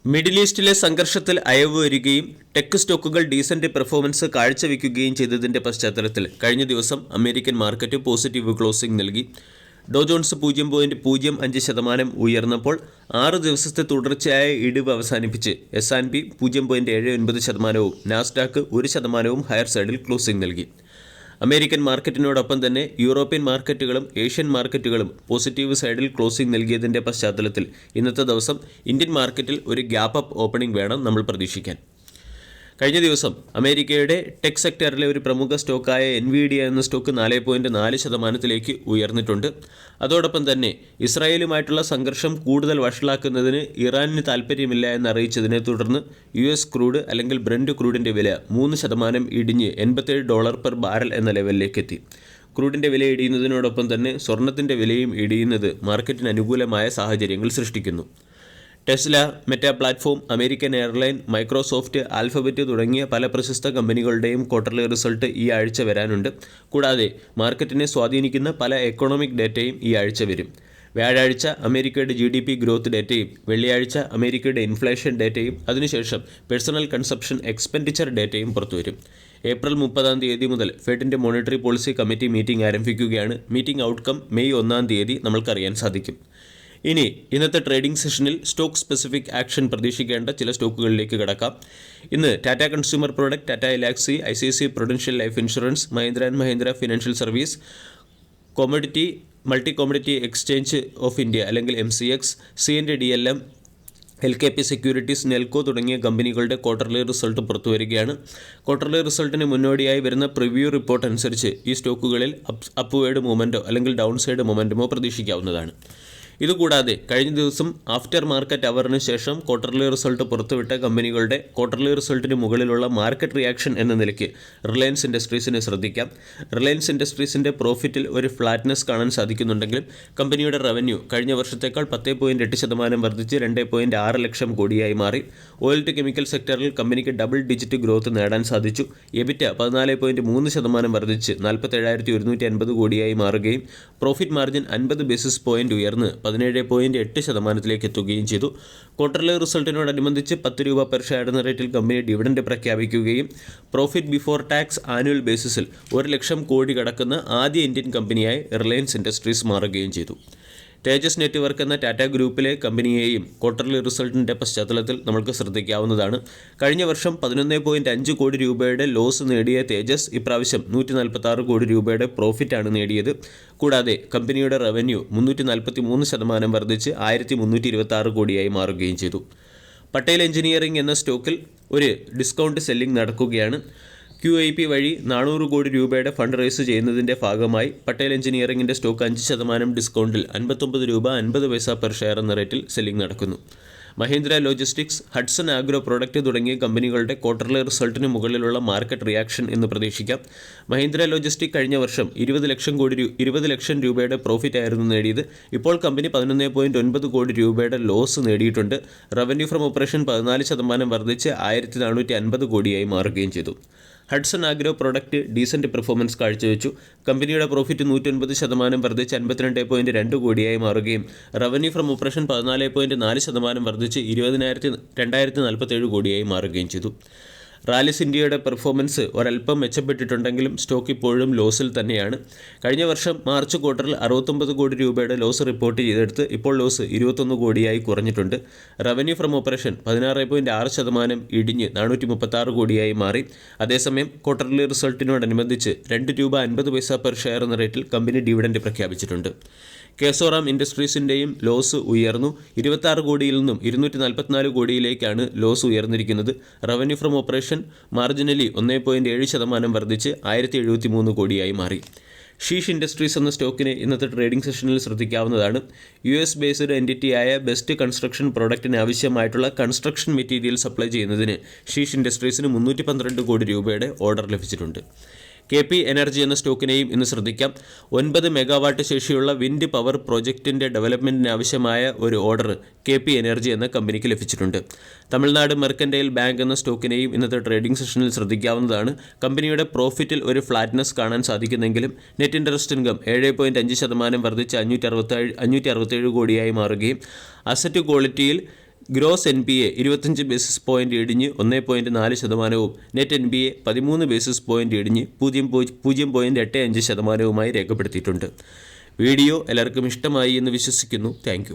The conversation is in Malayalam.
മിഡിൽ ഈസ്റ്റിലെ സംഘർഷത്തിൽ അയവ് വരികയും ടെക് സ്റ്റോക്കുകൾ ഡീസന്റ് പെർഫോമൻസ് കാഴ്ചവെക്കുകയും ചെയ്തതിന്റെ പശ്ചാത്തലത്തിൽ കഴിഞ്ഞ ദിവസം അമേരിക്കൻ മാർക്കറ്റ് പോസിറ്റീവ് ക്ലോസിംഗ് നൽകി. ഡോ ജോൺസ് 0.05% ഉയർന്നപ്പോൾ 6 ദിവസത്തെ തുടർച്ചയായ ഇടിവ് അവസാനിപ്പിച്ച് S&P 0.79%വും നാസ്ഡാക്ക് 1%വും ഹയർ സൈഡിൽ ക്ലോസിംഗ് നൽകി. അമേരിക്കൻ മാർക്കറ്റിനോടൊപ്പം തന്നെ യൂറോപ്യൻ മാർക്കറ്റുകളും ഏഷ്യൻ മാർക്കറ്റുകളും പോസിറ്റീവ് സൈഡിൽ ക്ലോസിംഗ് നൽകിയതിൻ്റെ പശ്ചാത്തലത്തിൽ ഇന്നത്തെ ദിവസം ഇന്ത്യൻ മാർക്കറ്റിൽ ഒരു ഗ്യാപ്പ് അപ്പ് ഓപ്പണിംഗ് വേണം നമ്മൾ പ്രതീക്ഷിക്കാൻ. കഴിഞ്ഞ ദിവസം അമേരിക്കയുടെ ടെക് സെക്ടറിലെ ഒരു പ്രമുഖ സ്റ്റോക്കായ NVIDIA എന്ന സ്റ്റോക്ക് 4.4% ഉയർന്നിട്ടുണ്ട്. അതോടൊപ്പം തന്നെ ഇസ്രായേലുമായിട്ടുള്ള സംഘർഷം കൂടുതൽ വഷളാക്കുന്നതിന് ഇറാനിന് താൽപ്പര്യമില്ല എന്നറിയിച്ചതിനെ തുടർന്ന് US ക്രൂഡ് അല്ലെങ്കിൽ ബ്രന്റ് ക്രൂഡിൻ്റെ വില 3% ഇടിഞ്ഞ് $87 പെർ ബാരൽ എന്ന ലെവലിലേക്ക് എത്തി. ക്രൂഡിൻ്റെ വില ഇടിയുന്നതിനോടൊപ്പം തന്നെ സ്വർണത്തിൻ്റെ വിലയും ഇടിയുന്നത് മാർക്കറ്റിന് അനുകൂലമായ സാഹചര്യങ്ങൾ സൃഷ്ടിക്കുന്നു. Tesla, Meta platform, American airline, Microsoft, alphabet തുടങ്ങിയ പല പ്രശസ്ത കമ്പനികളുടെയും ക്വാർട്ടർലി റിസൾട്ട് ഈ ആഴ്ച വരാനുണ്ട്. കൂടാതെ മാർക്കറ്റിനെ സ്വാധീനിക്കുന്ന പല എക്കണോമിക് ഡേറ്റയും ഈ ആഴ്ച വരും. വ്യാഴാഴ്ച അമേരിക്കയുടെ GDP ഗ്രോത്ത് ഡേറ്റയും വെള്ളിയാഴ്ച അമേരിക്കയുടെ ഇൻഫ്ലേഷൻ ഡേറ്റയും അതിനുശേഷം പേഴ്സണൽ കൺസപ്ഷൻ എക്സ്പെൻഡിച്ചർ ഡേറ്റയും പുറത്തുവരും. ഏപ്രിൽ 30 മുതൽ ഫെഡിൻ്റെ മോണിറ്ററി പോളിസി കമ്മിറ്റി മീറ്റിംഗ് ആരംഭിക്കുകയാണ്. മീറ്റിംഗ് ഔട്ട്കം മെയ് 1 നമ്മൾക്കറിയാൻ സാധിക്കും. ഇനി ഇന്നത്തെ ട്രേഡിംഗ് സെഷനിൽ സ്റ്റോക്ക് സ്പെസിഫിക് ആക്ഷൻ പ്രതീക്ഷിക്കേണ്ട ചില സ്റ്റോക്കുകളിലേക്ക് കടക്കാം. ഇന്ന് Tata consumer product, Tata Elxsi, ICICI prudential life insurance, Mahindra and Mahindra financial service, multi commodity exchange of India അല്ലെങ്കിൽ MCX, C&DLM, LKP securities, Nelco തുടങ്ങിയ കമ്പനികളുടെ ക്വാർട്ടർലി റിസൾട്ട് പുറത്തുവരികയാണ്. ക്വാർട്ടർലി റിസൾട്ടിന് മുന്നോടിയായി വരുന്ന പ്രിവ്യൂ റിപ്പോർട്ട് അനുസരിച്ച് ഈ സ്റ്റോക്കുകളിൽ അപ്വേഡ് മൊമെൻറ്റോ അല്ലെങ്കിൽ ഡൗൺ സൈഡ് മൊമെൻറ്റമോ പ്രതീക്ഷിക്കാവുന്നതാണ്. ഇതുകൂടാതെ കഴിഞ്ഞ ദിവസം ആഫ്റ്റർ മാർക്കറ്റ് അവറിന് ശേഷം ക്വാർട്ടർലി റിസൾട്ട് പുറത്തുവിട്ട കമ്പനികളുടെ ക്വാർട്ടർലി റിസൾട്ടിന് മുകളിലുള്ള മാർക്കറ്റ് റിയാക്ഷൻ എന്ന നിലയ്ക്ക് റിലയൻസ് ഇൻഡസ്ട്രീസിനെ ശ്രദ്ധിക്കാം. റിലയൻസ് ഇൻഡസ്ട്രീസിൻ്റെ പ്രോഫിറ്റിൽ ഒരു ഫ്ലാറ്റ്നെസ് കാണാൻ സാധിക്കുന്നുണ്ടെങ്കിലും കമ്പനിയുടെ റവന്യൂ കഴിഞ്ഞ വർഷത്തേക്കാൾ 10.8% വർദ്ധിച്ച് 2.6 ലക്ഷം കോടിയായി മാറി. ഓയിൽ ടു കെമിക്കൽ സെക്ടറിൽ കമ്പനിക്ക് ഡബിൾ ഡിജിറ്റ് ഗ്രോത്ത് നേടാൻ സാധിച്ചു. എബിറ്റ 14.3% വർദ്ധിച്ച് 47,150 കോടിയായി മാറുകയും പ്രോഫിറ്റ് മാർജിൻ 50 ബേസിസ് പോയിന്റ് ഉയർന്ന് 17.8% എത്തുകയും ചെയ്തു. ക്വാർട്ടർലി റിസൾട്ടിനോടനുബന്ധിച്ച് 10 രൂപ പെർ ഷെയർ എന്ന റേറ്റിൽ കമ്പനി ഡിവിഡൻഡ് പ്രഖ്യാപിക്കുകയും profit before tax annual ബേസിസിൽ 1 lakh crore കടക്കുന്ന ആദ്യ ഇന്ത്യൻ കമ്പനിയായി റിലയൻസ് ഇൻഡസ്ട്രീസ് മാറുകയും ചെയ്തു. തേജസ് നെറ്റ്വർക്ക് എന്ന ടാറ്റ ഗ്രൂപ്പിലെ കമ്പനിയെയും ക്വാർട്ടർലി റിസൾട്ടിൻ്റെ പശ്ചാത്തലത്തിൽ നമ്മൾക്ക് ശ്രദ്ധിക്കാവുന്നതാണ്. കഴിഞ്ഞ വർഷം 11.5 കോടി രൂപയുടെ ലോസ് നേടിയ തേജസ് ഇപ്രാവശ്യം 146 കോടി രൂപയുടെ പ്രോഫിറ്റാണ് നേടിയത്. കൂടാതെ കമ്പനിയുടെ റവന്യൂ 343% വർദ്ധിച്ച് 1326 കോടിയായി മാറുകയും ചെയ്തു. പട്ടേൽ എഞ്ചിനീയറിംഗ് എന്ന സ്റ്റോക്കിൽ ഒരു ഡിസ്കൗണ്ട് സെല്ലിംഗ് നടക്കുകയാണ്. QIP വഴി 400 കോടി രൂപയുടെ ഫണ്ട് റേസ് ചെയ്യുന്നതിൻ്റെ ഭാഗമായി പട്ടേൽ എഞ്ചിനീയറിംഗിൻ്റെ സ്റ്റോക്ക് 5% ഡിസ്കൗണ്ടിൽ 59 രൂപ 50 പൈസ പെർ ഷെയർ എന്ന റേറ്റിൽ സെല്ലിംഗ് നടക്കുന്നു. Mahindra logistics, Hudson agro product തുടങ്ങിയ കമ്പനികളുടെ ക്വാർട്ടർലി റിസൾട്ടിന് മുകളിലുള്ള മാർക്കറ്റ് റിയാക്ഷൻ എന്ന് പ്രതീക്ഷിക്കാം. മഹീന്ദ്ര ലോജിസ്റ്റിക് കഴിഞ്ഞ വർഷം 20 ലക്ഷം രൂപയുടെ പ്രോഫിറ്റ് ആയിരുന്നു നേടിയത്. ഇപ്പോൾ കമ്പനി 11.9 കോടി രൂപയുടെ ലോസ് നേടിയിട്ടുണ്ട്. റവന്യൂ ഫ്രം ഓപ്പറേഷൻ 14% വർദ്ധിച്ച് 1450 കോടിയായി മാറുകയും ചെയ്തു. Hatsun agro product decent performance കാഴ്ചവെച്ചു. കമ്പനിയുടെ പ്രോഫിറ്റ് 109% വർദ്ധിച്ച് 52.2 കോടിയായി മാറുകയും റവന്യൂ ഫ്രം ഓപ്പറേഷൻ 14.4% വർദ്ധിച്ച് 20,247 കോടിയായി മാറുകയും ചെയ്തു. റാലിസ് ഇന്ത്യയുടെ പെർഫോമൻസ് ഒരൽപ്പം മെച്ചപ്പെട്ടിട്ടുണ്ടെങ്കിലും സ്റ്റോക്ക് ഇപ്പോഴും ലോസിൽ തന്നെയാണ്. കഴിഞ്ഞ വർഷം മാർച്ച് ക്വാർട്ടറിൽ 69 കോടി രൂപയുടെ ലോസ് റിപ്പോർട്ട് ചെയ്തെടുത്ത് ഇപ്പോൾ ലോസ് 21 കോടിയായി കുറഞ്ഞിട്ടുണ്ട്. റവന്യൂ ഫ്രം ഓപ്പറേഷൻ 16.6% ഇടിഞ്ഞ് 436 കോടിയായി മാറി. അതേസമയം ക്വാർട്ടർലി റിസൾട്ടിനോടനുബന്ധിച്ച് 2 രൂപ 50 പൈസ പെർ ഷെയർ എന്ന റേറ്റിൽ കമ്പനി ഡിവിഡൻഡ് പ്രഖ്യാപിച്ചിട്ടുണ്ട്. കേസോറാം ഇൻഡസ്ട്രീസിൻ്റെയും ലോസ് ഉയർന്നു. 26 കോടിയിൽ നിന്നും 244 കോടിയിലേക്കാണ് ലോസ് ഉയർന്നിരിക്കുന്നത്. റവന്യൂ ഫ്രം ഓപ്പറേഷൻ മാർജിനലി 1.7% വർദ്ധിച്ച് 1073 കോടിയായി മാറി. ഷീഷ് ഇൻഡസ്ട്രീസ് എന്ന സ്റ്റോക്കിനെ ഇന്നത്തെ ട്രേഡിംഗ് സെഷനിൽ ശ്രദ്ധിക്കാവുന്നതാണ്. US ബേസ്ഡ് എൻറ്റിറ്റിയായ ബെസ്റ്റ് കൺസ്ട്രക്ഷൻ പ്രോഡക്റ്റിന് ആവശ്യമായിട്ടുള്ള കൺസ്ട്രക്ഷൻ മെറ്റീരിയൽ സപ്ലൈ ചെയ്യുന്നതിന് ഷീഷ് ഇൻഡസ്ട്രീസിന് 312 കോടി രൂപയുടെ ഓർഡർ ലഭിച്ചിട്ടുണ്ട്. KP എനർജി എന്ന സ്റ്റോക്കിനെയും ഇന്ന് ശ്രദ്ധിക്കാം. 9 മെഗാവാട്ട് ശേഷിയുള്ള വിൻഡ് പവർ പ്രോജക്റ്റിൻ്റെ ഡെവലപ്മെൻറ്റിന് ആവശ്യമായ ഒരു ഓർഡർ KP എനർജി എന്ന കമ്പനിക്ക് ലഭിച്ചിട്ടുണ്ട്. തമിഴ്നാട് മെർക്കൻറ്റൈൽ ബാങ്ക് എന്ന സ്റ്റോക്കിനെയും ഇന്നത്തെ ട്രേഡിംഗ് സെഷനിൽ ശ്രദ്ധിക്കാവുന്നതാണ്. കമ്പനിയുടെ പ്രോഫിറ്റിൽ ഒരു ഫ്ലാറ്റ്നസ് കാണാൻ സാധിക്കുന്നെങ്കിലും നെറ്റ് ഇൻട്രസ്റ്റ് ഇൻകം 7.5% വർദ്ധിച്ച് 567 കോടിയായി മാറുകയും അസറ്റ് ക്വാളിറ്റിയിൽ ഗ്രോസ് NPA 25 ബേസിസ് പോയിന്റ് ഇടിഞ്ഞ് 1.4%, നെറ്റ് NPA 13 ബേസിസ് പോയിന്റ് ഇടിഞ്ഞ് 0.85% രേഖപ്പെടുത്തിയിട്ടുണ്ട്. വീഡിയോ എല്ലാവർക്കും ഇഷ്ടമായി എന്ന് വിശ്വസിക്കുന്നു. താങ്ക്